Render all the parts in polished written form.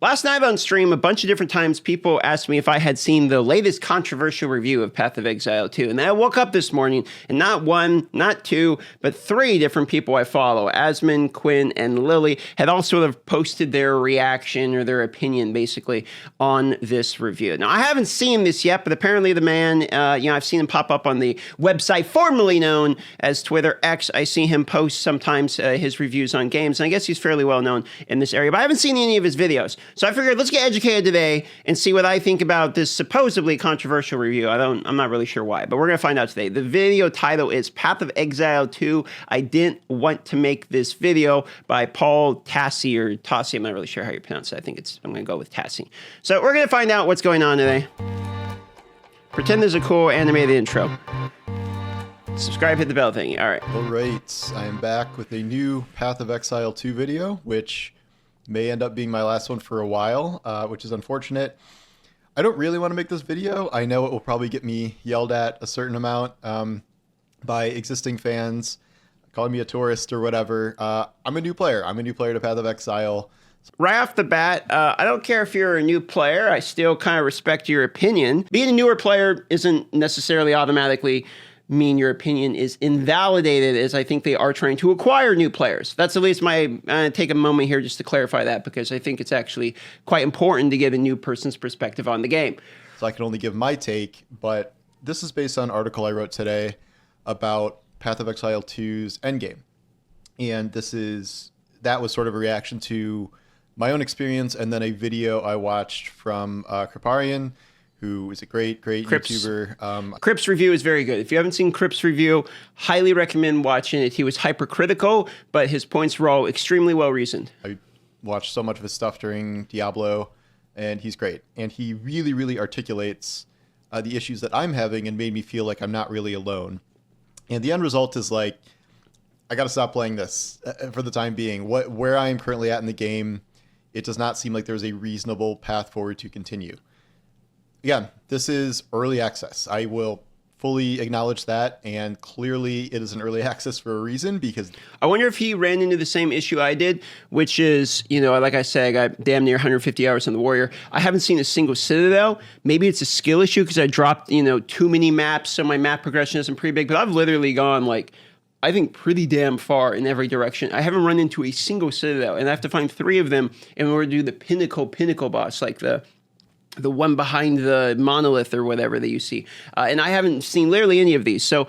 Last night on stream, a bunch of different times, people asked me if I had seen the latest controversial review of Path of Exile 2. And then I woke up this morning, and not one, not two, but three different people I follow, Asmund, Quinn, and Lily, had all sort of posted their reaction or their opinion, basically, on this review. Now, I haven't seen this yet, but apparently the man, I've seen him pop up on the website formerly known as Twitter X. I see him post sometimes his reviews on games, and I guess he's fairly well known in this area, but I haven't seen any of his videos. So I figured let's get educated today and see what I think about this supposedly controversial review. I'm not really sure why, but we're going to find out today. The video title is Path of Exile 2. I didn't want to make this video by Paul Tassi or Tassi. I'm not really sure how you pronounce it. I'm going to go with Tassi. So we're going to find out what's going on today. Pretend there's a cool animated intro. Subscribe, hit the bell thingy. All right. All right. I am back with a new Path of Exile 2 video, which may end up being my last one for a while, which is unfortunate. I don't really want to make this video. I know it will probably get me yelled at a certain amount by existing fans, calling me a tourist or whatever. I'm a new player. I'm a new player to Path of Exile. Right off the bat, I don't care if you're a new player. I still kind of respect your opinion. Being a newer player isn't necessarily automatically mean your opinion is invalidated, as I think they are trying to acquire new players. That's at least take a moment here just to clarify that, because I think it's actually quite important to get a new person's perspective on the game. So I can only give my take, but this is based on an article I wrote today about Path of Exile 2's endgame. And that was sort of a reaction to my own experience, and then a video I watched from Kriparian, who is a great YouTuber. Crip's review is very good. If you haven't seen Crip's review, highly recommend watching it. He was hypercritical, but his points were all extremely well reasoned. I watched so much of his stuff during Diablo, and he's great. And he really, really articulates the issues that I'm having and made me feel like I'm not really alone. And the end result is like, I got to stop playing this for the time being. Where I am currently at in the game, it does not seem like there's a reasonable path forward to continue. Again, this is early access. I will fully acknowledge that, and clearly it is an early access for a reason, because I wonder if he ran into the same issue I did, which is, like I said, I got damn near 150 hours on the Warrior. I haven't seen a single Citadel. Maybe it's a skill issue because I dropped, too many maps, so my map progression isn't pretty big, but I've literally gone I think pretty damn far in every direction. I haven't run into a single Citadel, and I have to find 3 of them in order to do the pinnacle boss, like the one behind the monolith or whatever that you see. And I haven't seen literally any of these. So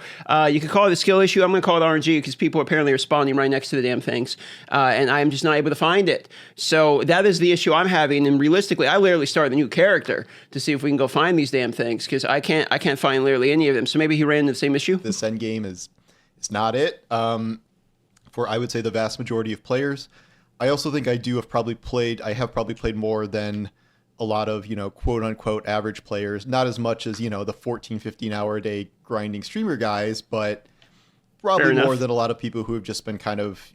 you could call it a skill issue. I'm going to call it RNG because people apparently are spawning right next to the damn things. And I'm just not able to find it. So that is the issue I'm having. And realistically, I literally started a new character to see if we can go find these damn things, because I can't find literally any of them. So maybe he ran into the same issue. This end game is not it for, I would say, the vast majority of players. I also think I have probably played more than a lot of, quote unquote average players, not as much as, the 14, 15 hour a day grinding streamer guys, but probably more than a lot of people who have just been kind of,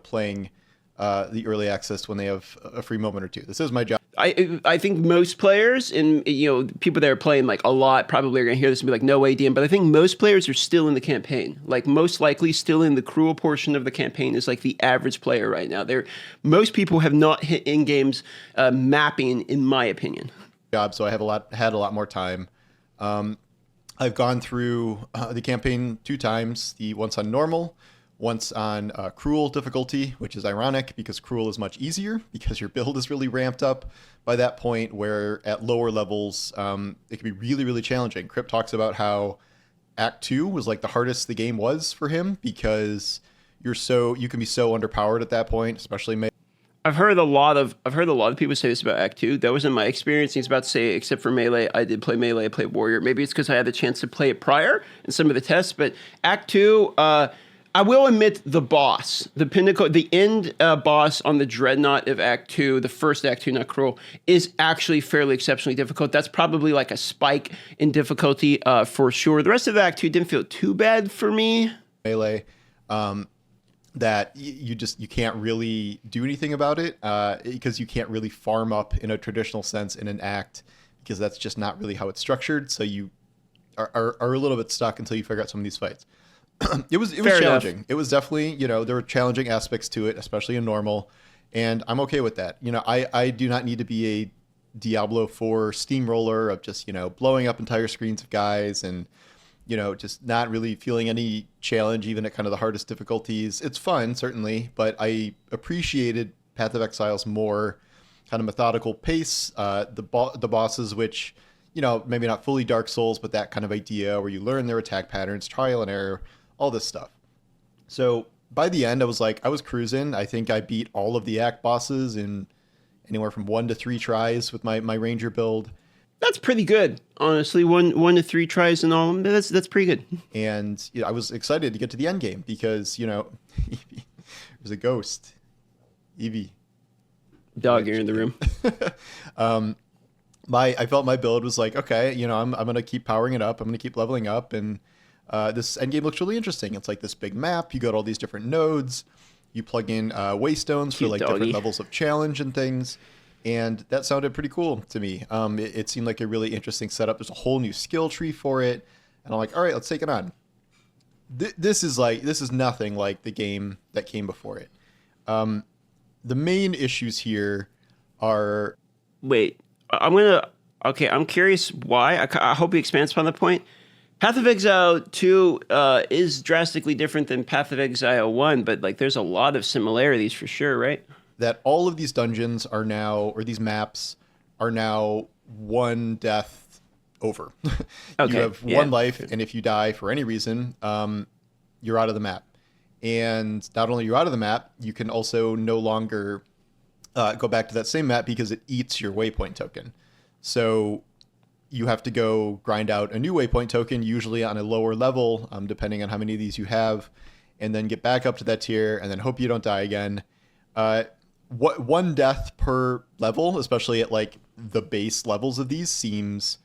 playing the early access when they have a free moment or two. This is my job. I think most players and, people that are playing a lot probably are going to hear this and be like, no way, DM. But I think most players are still in the campaign. Most likely still in the cruel portion of the campaign is the average player right now. Most people have not hit in-games mapping, in my opinion. So I have had a lot more time. I've gone through the campaign 2 times, once on normal, once on cruel difficulty, which is ironic because cruel is much easier because your build is really ramped up by that point, where at lower levels, it can be really, really challenging. Crip talks about how Act 2 was the hardest the game was for him because you can be so underpowered at that point, especially I've heard a lot of people say this about Act 2. That wasn't my experience. He's about to say, except for Melee, I did play Melee, I played Warrior. Maybe it's because I had the chance to play it prior in some of the tests, but Act 2, I will admit the boss, the pinnacle, the end boss on the Dreadnought of Act 2, the first Act 2, not Cruel, is actually fairly exceptionally difficult. That's probably a spike in difficulty for sure. The rest of Act 2 didn't feel too bad for me. Melee, that you can't really do anything about it because you can't really farm up in a traditional sense in an act, because that's just not really how it's structured. So you are a little bit stuck until you figure out some of these fights. It was challenging. It was definitely, there were challenging aspects to it, especially in normal. And I'm okay with that. I do not need to be a Diablo 4 steamroller of just, blowing up entire screens of guys and, just not really feeling any challenge, even at kind of the hardest difficulties. It's fun, certainly, but I appreciated Path of Exile's more kind of methodical pace, the bosses, which, maybe not fully Dark Souls, but that kind of idea where you learn their attack patterns, trial and error, all this stuff. So by the end, I was cruising. I think I beat all of the act bosses in anywhere from 1 to 3 tries with my Ranger build. That's pretty good, honestly. One to 3 tries and all. That's pretty good. And I was excited to get to the end game because, there's a ghost. Evie. Dog, you're in the room. I felt my build was like, okay, I'm going to keep powering it up. I'm going to keep leveling up. And this end game looks really interesting. It's like this big map. You got all these different nodes. You plug in waystones for like different levels of challenge and things. And that sounded pretty cool to me. It seemed like a really interesting setup. There's a whole new skill tree for it. And I'm like, all right, let's take it on. This is nothing like the game that came before it. The main issues here are... Wait, I'm curious why. I hope he expands upon the point. Path of Exile 2 is drastically different than Path of Exile 1, but like there's a lot of similarities for sure, right? That all of these dungeons are now, or these maps are now one death over. Okay. You have one life, and if you die for any reason, you're out of the map. And not only you're out of the map, you can also no longer go back to that same map because it eats your waypoint token. So you have to go grind out a new waypoint token, usually on a lower level, depending on how many of these you have, and then get back up to that tier, and then hope you don't die again. One death per level, especially at like the base levels of these, seems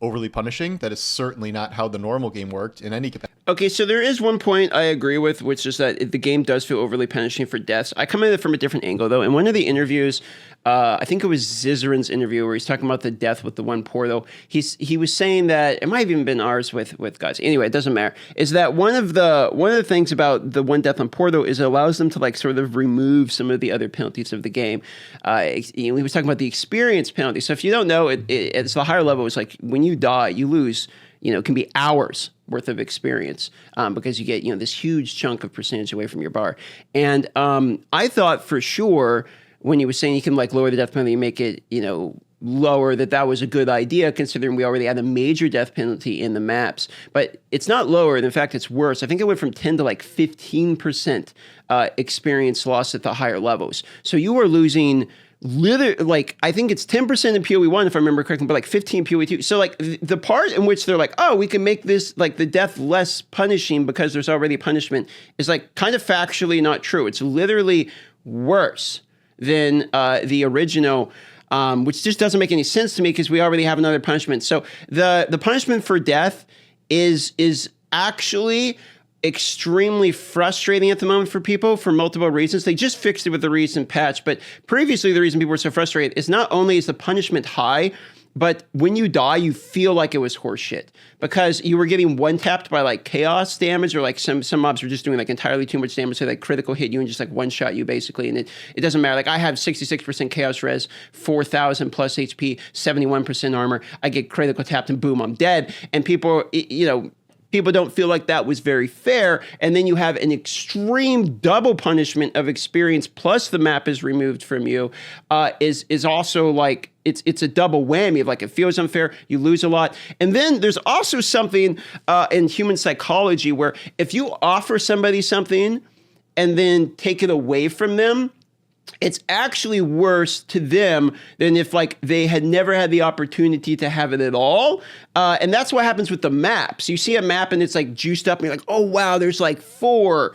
overly punishing. That is certainly not how the normal game worked in any capacity. Okay, so there is one point I agree with, which is that the game does feel overly punishing for deaths. I come at it from a different angle, though. In one of the interviews, I think it was Zizzarin's interview, where he's talking about the death with the one portal. He was saying that it might have even been ours with guys. Anyway, it doesn't matter. Is that one of the things about the one death on portal is it allows them to like sort of remove some of the other penalties of the game. He was talking about the experience penalty. So if you don't know, it's the higher level. It's like when you die, you lose. It can be hours worth of experience because you get, this huge chunk of percentage away from your bar. And I thought for sure when he was saying you can like lower the death penalty and make it, lower, that was a good idea considering we already had a major death penalty in the maps. But it's not lower. In fact, it's worse. I think it went from 10 to like 15% experience loss at the higher levels. So you are losing... Literally, I think it's 10% in PoE 1, if I remember correctly, but like 15 PoE 2. So like the part in which they're like, oh, we can make this like the death less punishing because there's already punishment is like kind of factually not true. It's literally worse than the original, which just doesn't make any sense to me because we already have another punishment. So the punishment for death is actually extremely frustrating at the moment for people for multiple reasons. They just fixed it with the recent patch, but previously the reason people were so frustrated is not only is the punishment high, but when you die, you feel like it was horseshit because you were getting one-tapped by like chaos damage or like some mobs were just doing like entirely too much damage. So like critical hit you and just like one-shot you basically. And it doesn't matter. Like I have 66% chaos res, 4,000 plus HP, 71% armor. I get critical tapped and boom, I'm dead. And people, people don't feel like that was very fair. And then you have an extreme double punishment of experience plus the map is removed from you is also like, it's a double whammy of like, it feels unfair, you lose a lot. And then there's also something in human psychology where if you offer somebody something and then take it away from them, it's actually worse to them than if like they had never had the opportunity to have it at all. And that's what happens with the maps. You see a map and it's like juiced up and you're like, oh, wow, there's like 4,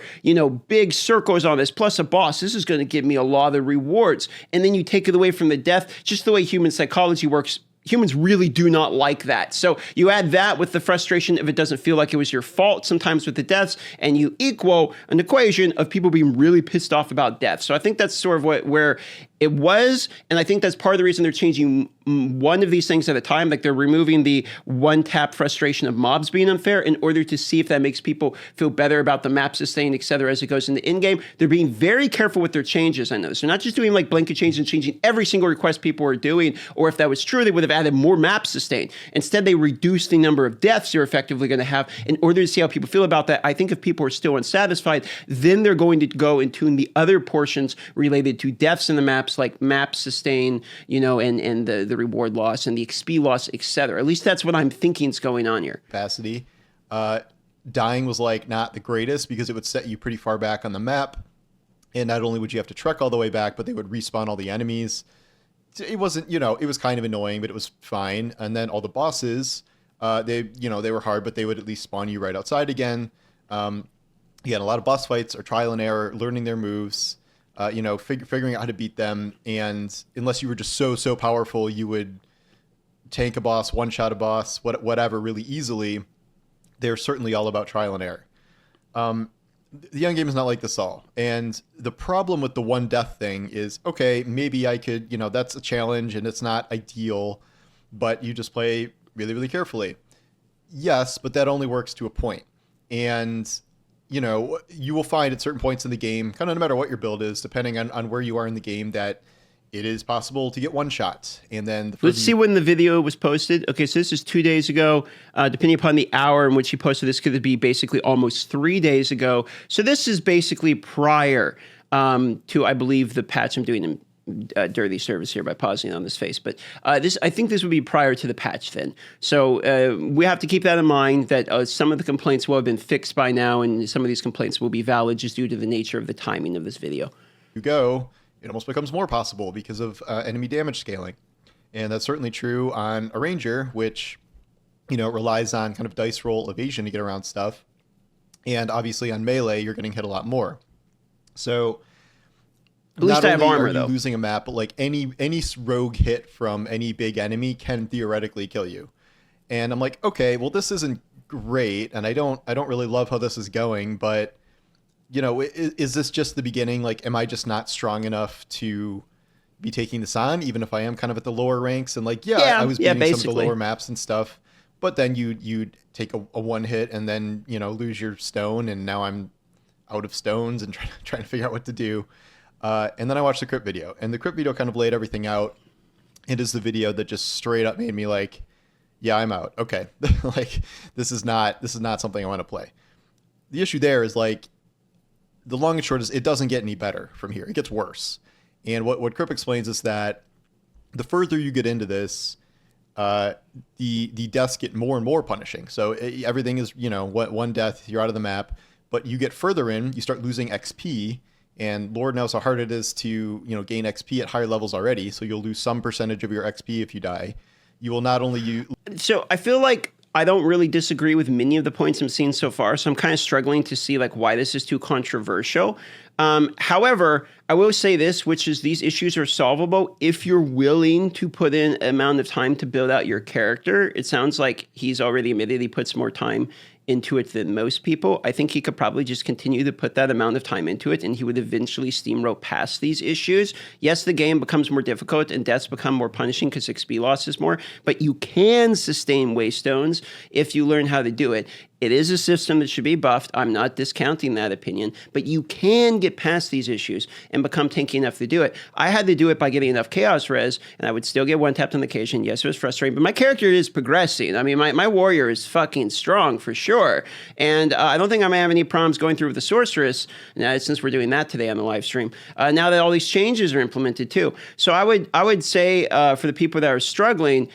big circles on this plus a boss. This is going to give me a lot of rewards. And then you take it away from the death, just the way human psychology works. Humans really do not like that. So you add that with the frustration if it doesn't feel like it was your fault sometimes with the deaths, and you equal an equation of people being really pissed off about death. So I think that's sort of where It was, and I think that's part of the reason they're changing one of these things at a time. Like they're removing the one-tap frustration of mobs being unfair in order to see if that makes people feel better about the map sustain, et cetera, as it goes into in-game. They're being very careful with their changes, I know. So not just doing like blanket changes and changing every single request people are doing, or if that was true, they would have added more map sustain. Instead, they reduced the number of deaths you're effectively going to have in order to see how people feel about that. I think if people are still unsatisfied, then they're going to go and tune the other portions related to deaths in the maps, like map sustain, and the reward loss and the XP loss, etc. At least that's what I'm thinking is going on here. Capacity. Dying was like not the greatest because it would set you pretty far back on the map. And not only would you have to trek all the way back, but they would respawn all the enemies. It wasn't, it was kind of annoying, but it was fine. And then all the bosses, they were hard, but they would at least spawn you right outside again. Again, a lot of boss fights are trial and error, learning their moves. Figuring out how to beat them, and unless you were just so powerful, you would tank a boss, one-shot a boss, whatever, really easily. They're certainly all about trial and error. The young game is not like this all, and the problem with the one death thing is, okay, maybe I could, that's a challenge, and it's not ideal, but you just play really, really carefully. Yes, but that only works to a point, and you will find at certain points in the game, kind of no matter what your build is, depending on where you are in the game, that it is possible to get one shots. And then let's see when the video was posted. Okay, so this is 2 days ago. Depending upon the hour in which he posted this, could be basically almost 3 days ago. So this is basically prior to, I believe, the patch. I'm doing in dirty service here by pausing on this face, but I think this would be prior to the patch then. So we have to keep that in mind, that some of the complaints will have been fixed by now, and some of these complaints will be valid just due to the nature of the timing of this video. It almost becomes more possible because of enemy damage scaling, and that's certainly true on a ranger, which relies on kind of dice roll evasion to get around stuff, and obviously on melee you're getting hit a lot more. So at least I have armor, though. Losing a map, but like any rogue hit from any big enemy can theoretically kill you. And I'm like, okay, well, this isn't great, and I don't really love how this is going, but is this just the beginning? Like, am I just not strong enough to be taking this on, even if I am kind of at the lower ranks? And like, I was beating some of the lower maps and stuff, but then you'd take a one hit and then lose your stone, and now I'm out of stones and trying to figure out what to do. And then I watched the crypt video, and the crypt video kind of laid everything out. It is the video that just straight up made me like, yeah, I'm out. Okay. Like, this is not something I want to play. The issue there is like, the long and short is it doesn't get any better from here. It gets worse. And what Crypt explains is that the further you get into this, the deaths get more and more punishing. So everything is, one death, you're out of the map, but you get further in, you start losing XP. And Lord knows how hard it is to, gain XP at higher levels already. So you'll lose some percentage of your XP if you die. You will not only So I feel like I don't really disagree with many of the points I'm seeing so far. So I'm kind of struggling to see like why this is too controversial. However, I will say this, which is these issues are solvable if you're willing to put in an amount of time to build out your character. It sounds like he's already admitted he puts more time into it than most people. I think he could probably just continue to put that amount of time into it, and he would eventually steamroll past these issues. Yes, the game becomes more difficult and deaths become more punishing because XP loss is more, but you can sustain waystones if you learn how to do it. It is a system that should be buffed. I'm not discounting that opinion, but you can get past these issues and become tanky enough to do it. I had to do it by getting enough chaos res, and I would still get one tapped on occasion. Yes, it was frustrating, but my character is progressing. I mean, my warrior is fucking strong for sure, and I don't think I'm gonna have any problems going through with the sorceress now, since we're doing that today on the live stream. Now that all these changes are implemented too, so I would say for the people that are struggling,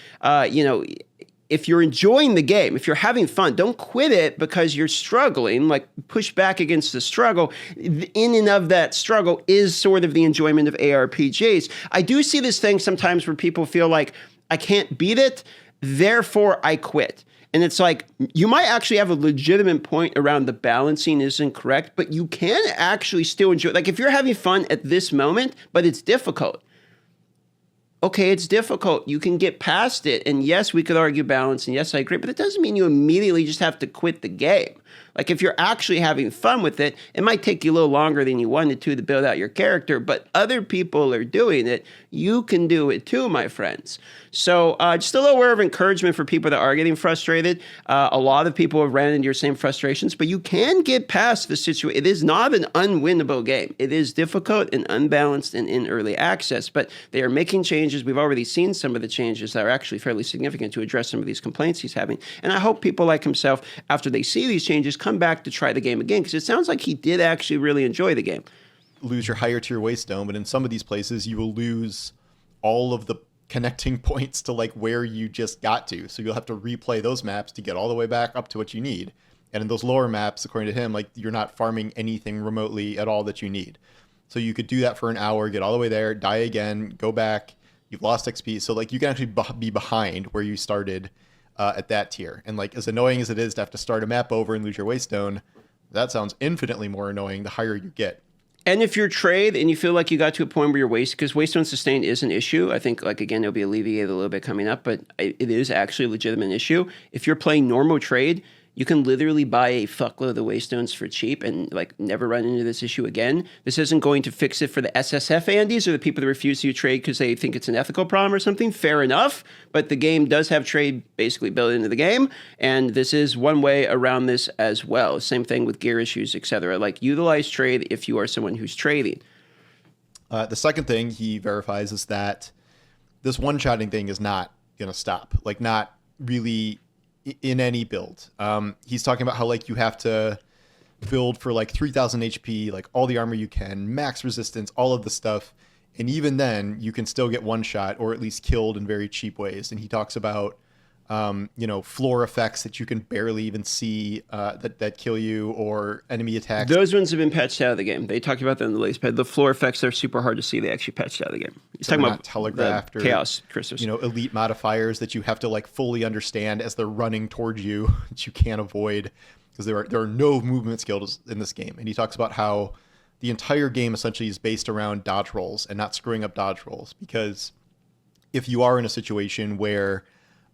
if you're enjoying the game, if you're having fun, don't quit it because you're struggling. Like, push back against the struggle. In and of that struggle is sort of the enjoyment of ARPGs. I do see this thing sometimes where people feel like, I can't beat it, therefore I quit. And it's like, you might actually have a legitimate point around the balancing isn't correct, but you can actually still enjoy it. Like, if you're having fun at this moment, but it's difficult, okay, it's difficult. You can get past it. And yes, we could argue balance. And yes, I agree. But it doesn't mean you immediately just have to quit the game. Like if you're actually having fun with it, it might take you a little longer than you wanted to build out your character, but other people are doing it. You can do it too, my friends. So just a little word of encouragement for people that are getting frustrated. A lot of people have ran into your same frustrations, but you can get past the situation. It is not an unwinnable game. It is difficult and unbalanced and in early access, but they are making changes. We've already seen some of the changes that are actually fairly significant to address some of these complaints he's having. And I hope people like himself, after they see these changes, come back to try the game again, because it sounds like he did actually really enjoy the game. Lose your higher tier waste dome, but in some of these places you will lose all of the connecting points to like where you just got to. So you'll have to replay those maps to get all the way back up to what you need. And in those lower maps, according to him, like you're not farming anything remotely at all that you need. So you could do that for an hour, get all the way there, die again, go back. You've lost XP. So like you can actually be behind where you started at that tier. And like as annoying as it is to have to start a map over and lose your waste stone, that sounds infinitely more annoying the higher you get. And if you're trade and you feel like you got to a point where your waste, because waste stone sustain is an issue, I think like again it'll be alleviated a little bit coming up, but it is actually a legitimate issue. If you're playing normal trade, you can literally buy a fuckload of waste stones for cheap and like never run into this issue again. This isn't going to fix it for the SSF Andes or the people that refuse to trade because they think it's an ethical problem or something. Fair enough, but the game does have trade basically built into the game, and this is one way around this as well. Same thing with gear issues, etc. Like utilize trade if you are someone who's trading. The second thing he verifies is that this one-shotting thing is not going to stop. Like not really in any build. He's talking about how like you have to build for like 3,000 HP, like all the armor you can, max resistance, all of the stuff. And even then you can still get one shot or at least killed in very cheap ways. And he talks about, floor effects that you can barely even see that kill you, or enemy attacks. Those ones have been patched out of the game. They talked about that in the latest patch. The floor effects are super hard to see. They actually patched out of the game. He's talking about telegraphed, or chaos crystals. Elite modifiers that you have to like fully understand as they're running towards you that you can't avoid, because there are no movement skills in this game. And he talks about how the entire game essentially is based around dodge rolls and not screwing up dodge rolls, because if you are in a situation where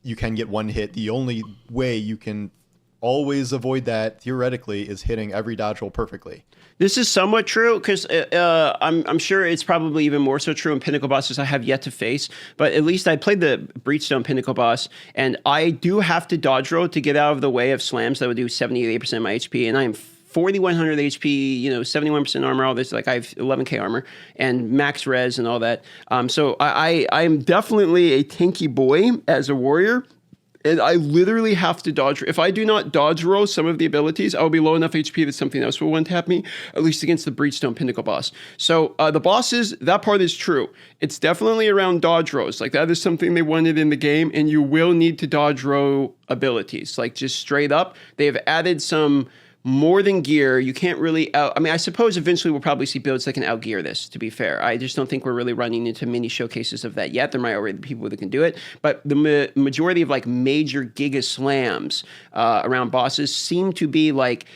you can get one hit, the only way you can always avoid that theoretically is hitting every dodge roll perfectly. This is somewhat true because I'm sure it's probably even more so true in Pinnacle bosses I have yet to face, but at least I played the Breachstone Pinnacle boss, and I do have to dodge roll to get out of the way of slams that would do 78% of my HP, and I am 4,100 HP, 71% armor, all this, like I have 11k armor and max res and all that. So I'm definitely a tanky boy as a warrior, and I literally have to dodge. If I do not dodge roll some of the abilities, I'll be low enough HP that something else will one-tap me, at least against the Breachstone Pinnacle boss. So the bosses, that part is true. It's definitely around dodge rolls. Like that is something they wanted in the game, and you will need to dodge roll abilities. Like just straight up, they have added some more than gear. You can't really I suppose eventually we'll probably see builds that can outgear this, to be fair. I just don't think we're really running into many showcases of that yet. There might already be people that can do it, but the majority of like major giga slams around bosses seem to be like,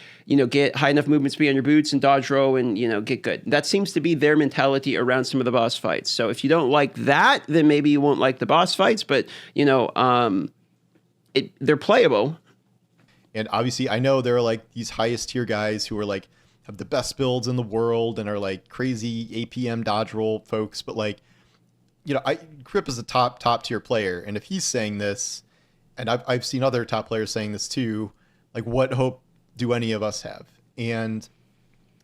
get high enough movement speed on your boots and dodge roll and, get good. That seems to be their mentality around some of the boss fights. So if you don't like that, then maybe you won't like the boss fights, but they're playable. And obviously, I know there are like these highest tier guys who are like have the best builds in the world and are like crazy APM dodge roll folks. But like, Crip is a top tier player, and if he's saying this, and I've seen other top players saying this too, like what hope do any of us have? And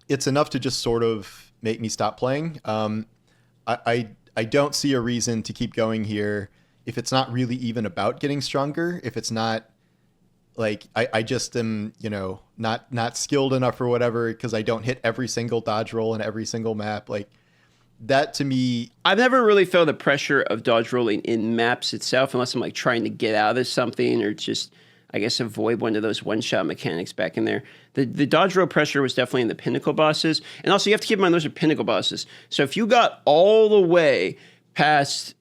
it's enough to just sort of make me stop playing. I don't see a reason to keep going here if it's not really even about getting stronger. If it's not. Like, I just am, not skilled enough or whatever because I don't hit every single dodge roll in every single map. Like, that to me... I've never really felt the pressure of dodge rolling in maps itself unless I'm, like, trying to get out of something or just, I guess, avoid one of those one-shot mechanics back in there. The dodge roll pressure was definitely in the Pinnacle bosses. And also, you have to keep in mind, those are Pinnacle bosses. So if you got all the way past,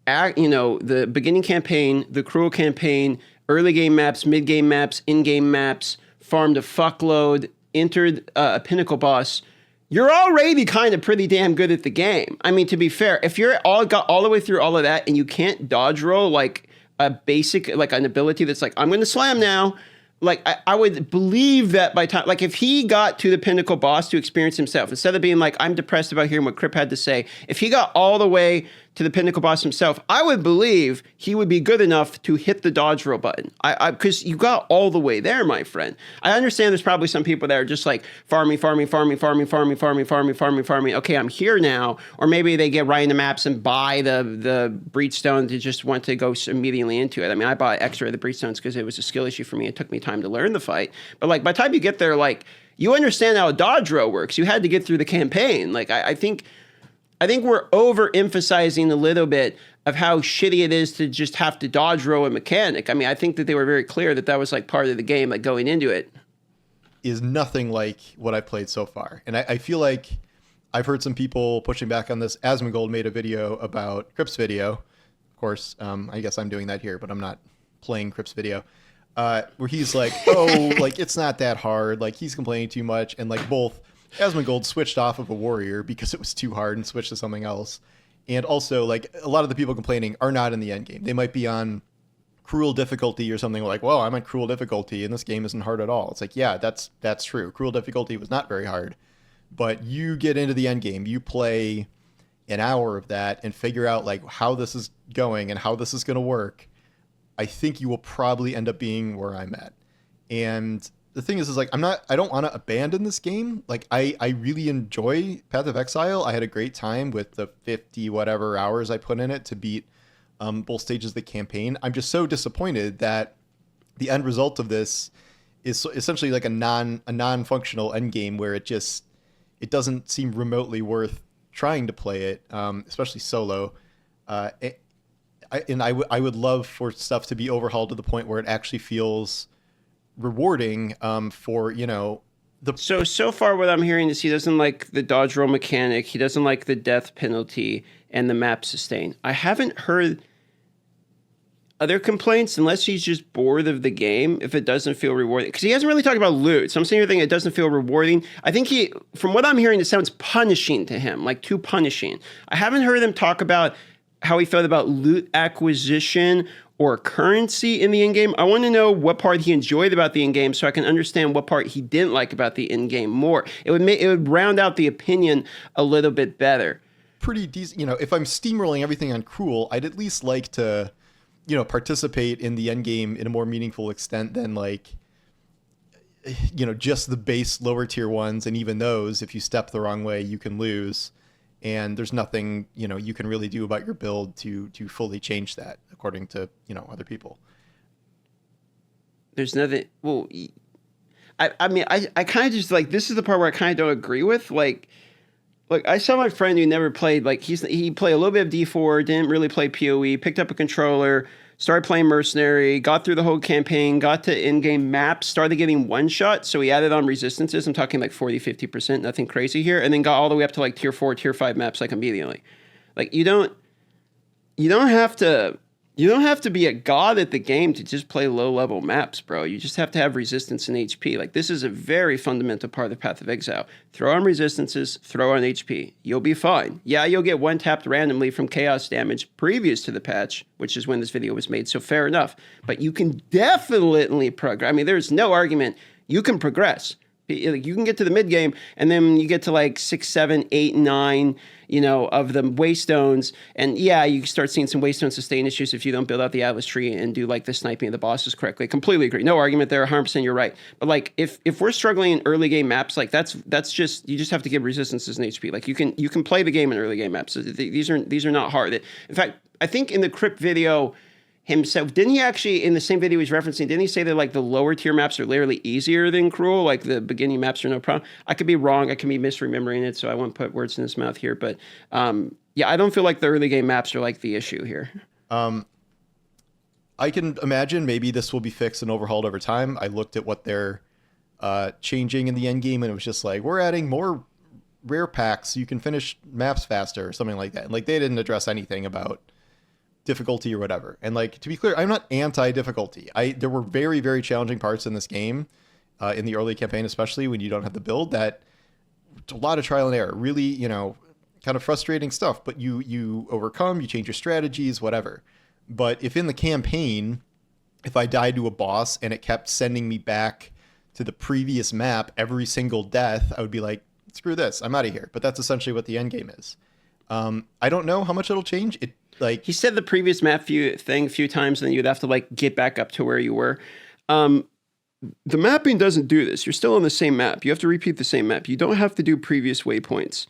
the beginning campaign, the Cruel campaign... early game maps, mid game maps, in game maps, farmed a fuckload, entered a Pinnacle boss, you're already kind of pretty damn good at the game. I mean, to be fair, if you're got all the way through all of that and you can't dodge roll like a basic, like an ability that's like, I'm going to slam now, like I would believe that by time, like if he got to the pinnacle boss to experience himself, instead of being like, I'm depressed about hearing what Crip had to say, if he got all the way to the pinnacle boss himself, I would believe he would be good enough to hit the dodge roll button. Because you got all the way there, my friend. I understand there's probably some people that are just like farming. Okay, I'm here now. Or maybe they get right into maps and buy the breachstone to just want to go immediately into it. I mean, I bought extra of the breachstones because it was a skill issue for me. It took me time to learn the fight. But like by the time you get there, like you understand how a dodge row works. You had to get through the campaign. Like I think we're overemphasizing a little bit of how shitty it is to just have to dodge row a mechanic. I mean, I think that they were very clear that that was like part of the game, like going into it. Is nothing like what I've played so far. And I feel like I've heard some people pushing back on this. Asmongold made a video about Crip's video. Of course, I guess I'm doing that here, but I'm not playing Crip's video. Where he's like, oh, like it's not that hard. Like he's complaining too much. And like both Asmongold switched off of a warrior because it was too hard and switched to something else. And also like a lot of the people complaining are not in the end game. They might be on cruel difficulty or something like, well, I'm on cruel difficulty and this game isn't hard at all. It's like, yeah, that's true. Cruel difficulty was not very hard, but you get into the end game, you play an hour of that and figure out like how this is going and how this is going to work. I think you will probably end up being where I'm at. And the thing is like, I don't want to abandon this game. Like I really enjoy Path of Exile. I had a great time with the 50 whatever hours I put in it to beat both stages of the campaign. I'm just so disappointed that the end result of this is essentially like a non-functional end game where it doesn't seem remotely worth trying to play it, especially solo. I would love for stuff to be overhauled to the point where it actually feels rewarding for, you know, So far what I'm hearing is he doesn't like the dodge roll mechanic, he doesn't like the death penalty and the map sustain. I haven't heard other complaints unless he's just bored of the game if it doesn't feel rewarding, because he hasn't really talked about loot. So I'm saying everything, it doesn't feel rewarding. I think from what I'm hearing, it sounds punishing to him, like too punishing. I haven't heard him talk about how he felt about loot acquisition or currency in the in-game. I want to know what part he enjoyed about the in-game so I can understand what part he didn't like about the in-game more. It would round out the opinion a little bit better. Pretty decent. You know, if I'm steamrolling everything on Cruel, I'd at least like to, you know, participate in the end game in a more meaningful extent than like, you know, just the base lower tier ones. And even those, if you step the wrong way, you can lose. And there's nothing, you know, you can really do about your build to fully change that, according to, you know, other people. There's nothing. Well, I mean, I kind of just like, this is the part where I kind of don't agree with. Like I saw my friend who never played, like he played a little bit of D4, didn't really play PoE, picked up a controller, started playing Mercenary, got through the whole campaign, got to in-game maps, started getting one shot. So he added on resistances. I'm talking like 40, 50%, nothing crazy here. And then got all the way up to like tier 4, tier 5 maps like immediately. Like you don't have to be a god at the game to just play low-level maps, bro. You just have to have resistance and HP. Like, this is a very fundamental part of the Path of Exile. Throw on resistances, throw on HP. You'll be fine. Yeah, you'll get one-tapped randomly from chaos damage previous to the patch, which is when this video was made, so fair enough. But you can definitely progress. I mean, there's no argument. You can progress. You can get to the mid-game, and then you get to like 6, 7, 8, 9, you know, of the waystones. And yeah, you start seeing some waystone sustain issues if you don't build out the Atlas tree and do like the sniping of the bosses correctly. Completely agree. No argument there. 100% you're right. But like if we're struggling in early game maps, like that's just, you just have to give resistances and HP. Like you can play the game in early game maps. These are not hard. In fact, I think in the Crypt video himself, didn't he actually, in the same video he's referencing, didn't he say that like the lower tier maps are literally easier than Cruel? Like the beginning maps are no problem. I could be wrong. I can be misremembering it, so I won't put words in his mouth here. But yeah, I don't feel like the early game maps are like the issue here. I can imagine maybe this will be fixed and overhauled over time. I looked at what they're changing in the end game, and it was just like, we're adding more rare packs so you can finish maps faster or something like that. And like they didn't address anything about difficulty or whatever. And like, to be clear, I'm not anti-difficulty. There were very, very challenging parts in this game, in the early campaign, especially when you don't have the build, that a lot of trial and error, really, you know, kind of frustrating stuff, but you overcome, you change your strategies, whatever. But if in the campaign if I died to a boss and it kept sending me back to the previous map every single death, I would be like, screw this, I'm out of here. But that's essentially what the end game is. I don't know how much it'll change. It like He said the previous map thing a few times, and then you'd have to like get back up to where you were. The mapping doesn't do this. You're still on the same map. You have to repeat the same map. You don't have to do previous waypoints.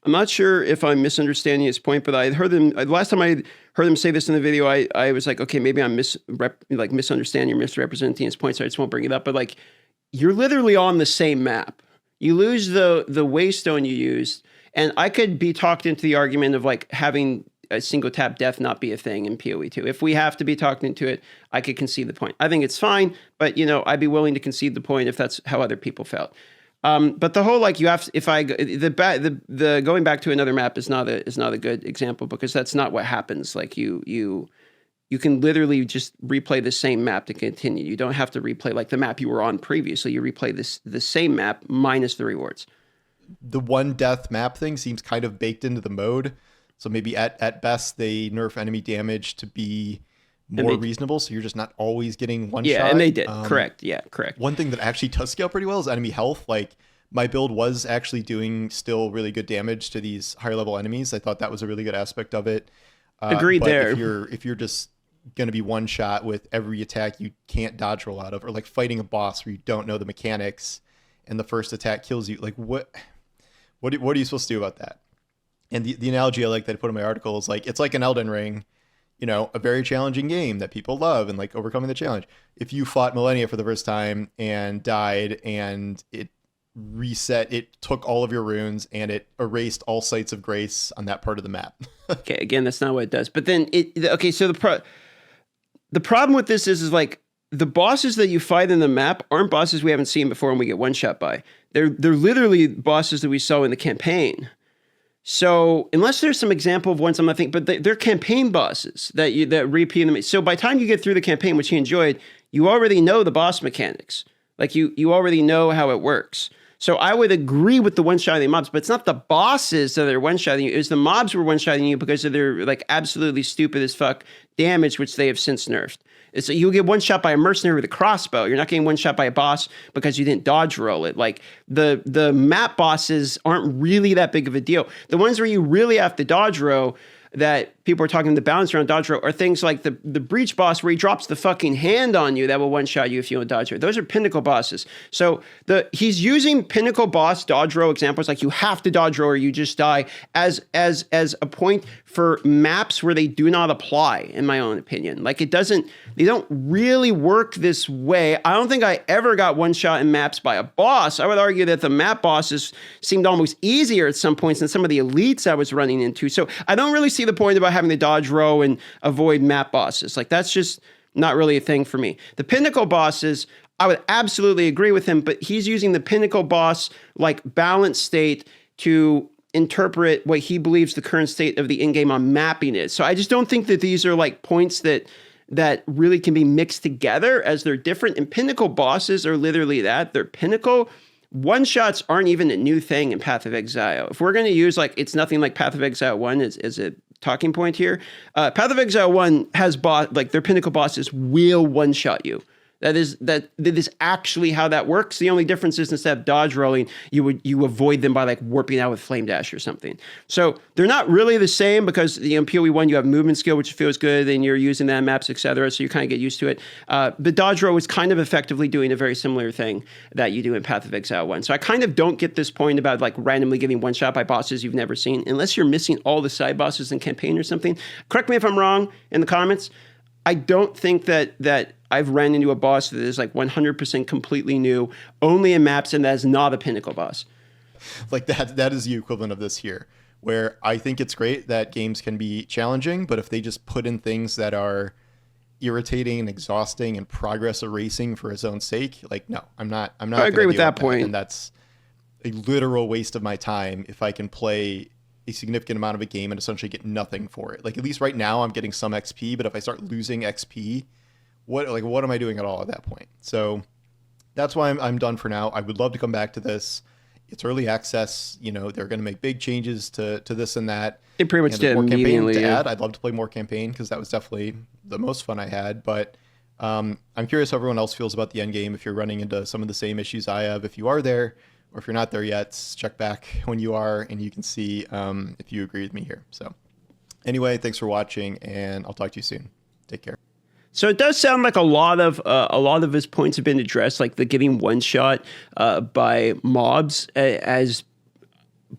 I'm not sure if I'm misunderstanding his point, but I heard him last time I heard him say this in the video. I was like, okay, maybe I'm misunderstanding or misrepresenting his point, so I just won't bring it up. But like, you're literally on the same map. You lose the waystone you used, and I could be talked into the argument of like having a single tap death not be a thing in PoE 2. If we have to be talked into it, I could concede the point. I think it's fine, but I'd be willing to concede the point if that's how other people felt. But the whole like you have if I the going back to another map is not a good example, because that's not what happens. Like you can literally just replay the same map to continue. You don't have to replay like the map you were on previously. You replay the same map minus the rewards. The one death map thing seems kind of baked into the mode. So maybe at best they nerf enemy damage to be more reasonable, so you're just not always getting one shot. Yeah, and they did. Correct. Yeah, correct. One thing that actually does scale pretty well is enemy health. Like, my build was actually doing still really good damage to these higher level enemies. I thought that was a really good aspect of it. Agreed but there. If you're just going to be one shot with every attack you can't dodge roll out of, or like fighting a boss where you don't know the mechanics and the first attack kills you, like what are you supposed to do about that? And the analogy I like that I put in my article is like, it's like an Elden Ring, a very challenging game that people love and like overcoming the challenge. If you fought Millennia for the first time and died and it reset, it took all of your runes and it erased all sites of grace on that part of the map. Okay, again, that's not what it does. But then so the problem with this is like the bosses that you fight in the map aren't bosses we haven't seen before and we get one shot by. They're literally bosses that we saw in the campaign. So unless there's some example of ones I'm not thinking, but they're campaign bosses that repeat them. So by the time you get through the campaign, which you enjoyed, you already know the boss mechanics. Like you already know how it works. So I would agree with the one-shotting mobs, but it's not the bosses that are one-shotting you. It's the mobs who are one-shotting you because of their like absolutely stupid as fuck damage, which they have since nerfed. So you'll get one shot by a mercenary with a crossbow. You're not getting one shot by a boss because you didn't dodge roll it. Like the map bosses aren't really that big of a deal. The ones where you really have to dodge roll that people are talking the balance around dodge roll are things like the breach boss where he drops the fucking hand on you that will one shot you if you don't dodge roll. Those are pinnacle bosses. So he's using pinnacle boss dodge roll examples like you have to dodge roll or you just die as a point for maps where they do not apply, in my own opinion. Like they don't really work this way. I don't think I ever got one shot in maps by a boss. I would argue that the map bosses seemed almost easier at some points than some of the elites I was running into. So I don't really see the point about having to dodge row and avoid map bosses. Like that's just not really a thing for me. The pinnacle bosses, I would absolutely agree with him, but he's using the pinnacle boss like balance state to interpret what he believes the current state of the in-game on mapping is. So I just don't think that these are like points that really can be mixed together as they're different. And pinnacle bosses are literally that. They're pinnacle. One-shots aren't even a new thing in Path of Exile. If we're going to use like it's nothing like Path of Exile 1 as a talking point here, Path of Exile 1 has their pinnacle bosses will one-shot you. That is actually how that works. The only difference is instead of dodge rolling, you avoid them by like warping out with flame dash or something. So they're not really the same because in PoE 1 you have movement skill, which feels good, and you're using that in maps, etc. So you kind of get used to it. The dodge roll is kind of effectively doing a very similar thing that you do in Path of Exile 1. So I kind of don't get this point about like randomly getting one shot by bosses you've never seen, unless you're missing all the side bosses in campaign or something. Correct me if I'm wrong in the comments. I don't think that I've ran into a boss that is like 100% completely new, only in maps, and that is not a pinnacle boss. Like that is the equivalent of this here, where I think it's great that games can be challenging, but if they just put in things that are irritating and exhausting and progress erasing for its own sake, like no, I'm not. I agree with that point, and that's a literal waste of my time if I can play a significant amount of a game and essentially get nothing for it. Like at least right now I'm getting some XP, but if I start losing XP, what am I doing at all at that point? So that's why I'm done for now. I would love to come back to this. It's early access. They're going to make big changes to this and that. They pretty much did more campaign immediately. to add. I'd love to play more campaign because that was definitely the most fun I had. But I'm curious how everyone else feels about the end game, if you're running into some of the same issues I have. If you are there, or if you're not there yet, check back when you are, and you can see if you agree with me here. So anyway, thanks for watching, and I'll talk to you soon. Take care. So it does sound like a lot of his points have been addressed, like the getting one shot by mobs as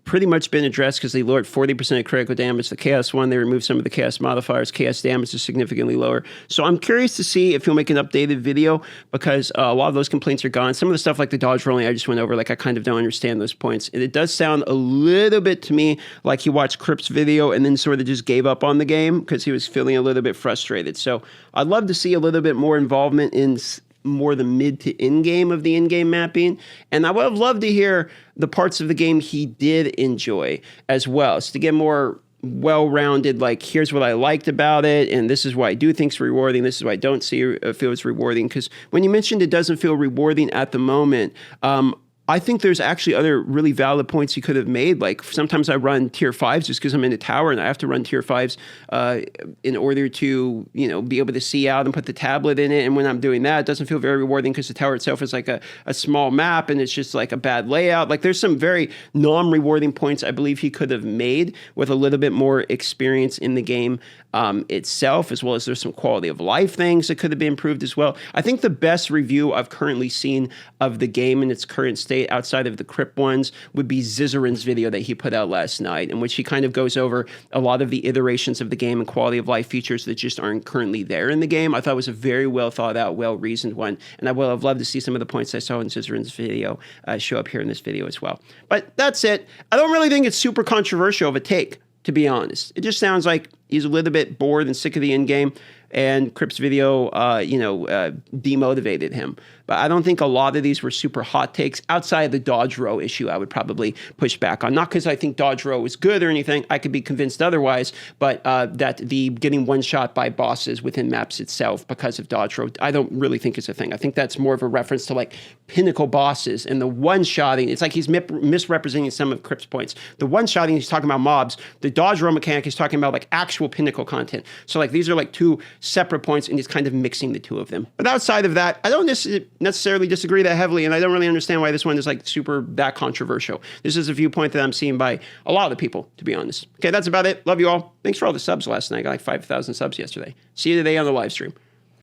pretty much been addressed because they lowered 40% of critical damage. The Chaos one, they removed some of the Chaos modifiers. Chaos damage is significantly lower. So I'm curious to see if he'll make an updated video because a lot of those complaints are gone. Some of the stuff like the dodge rolling I just went over, like I kind of don't understand those points. And it does sound a little bit to me like he watched Crip's video and then sort of just gave up on the game because he was feeling a little bit frustrated. So I'd love to see a little bit more involvement in more the mid to in-game of the in-game mapping. And I would have loved to hear the parts of the game he did enjoy as well. So to get more well-rounded, like, here's what I liked about it, and this is why I do think it's rewarding, this is why I don't feel it's rewarding. Because when you mentioned it doesn't feel rewarding at the moment, I think there's actually other really valid points you could have made. Like sometimes I run tier 5s just because I'm in a tower and I have to run tier 5s in order to, be able to see out and put the tablet in it. And when I'm doing that, it doesn't feel very rewarding because the tower itself is like a small map and it's just like a bad layout. Like there's some very non-rewarding points I believe he could have made with a little bit more experience in the game itself, as well as there's some quality of life things that could have been improved as well. I think the best review I've currently seen of the game in its current state outside of the Crip ones would be Zizarin's video that he put out last night, in which he kind of goes over a lot of the iterations of the game and quality of life features that just aren't currently there in the game. I thought it was a very well thought out, well-reasoned one, and I would have loved to see some of the points I saw in Zizarin's video show up here in this video as well. But that's it. I don't really think it's super controversial of a take, to be honest. It just sounds like he's a little bit bored and sick of the end game, and Crip's video, demotivated him. But I don't think a lot of these were super hot takes. Outside of the dodge row issue, I would probably push back on. Not because I think dodge row is good or anything. I could be convinced otherwise. But that the getting one shot by bosses within maps itself because of dodge row, I don't really think is a thing. I think that's more of a reference to like pinnacle bosses and the one-shotting. It's like he's misrepresenting some of Crip's points. The one-shotting, he's talking about mobs. The dodge row mechanic, he's talking about like actual pinnacle content. So like these are like two separate points, and he's kind of mixing the two of them. But outside of that, I don't necessarily disagree that heavily, and I don't really understand why this one is like super that controversial. This is a viewpoint that I'm seeing by a lot of the people, to be honest. Okay, that's about it. Love you all. Thanks for all the subs last night. I got like 5,000 subs yesterday. See you today on the live stream.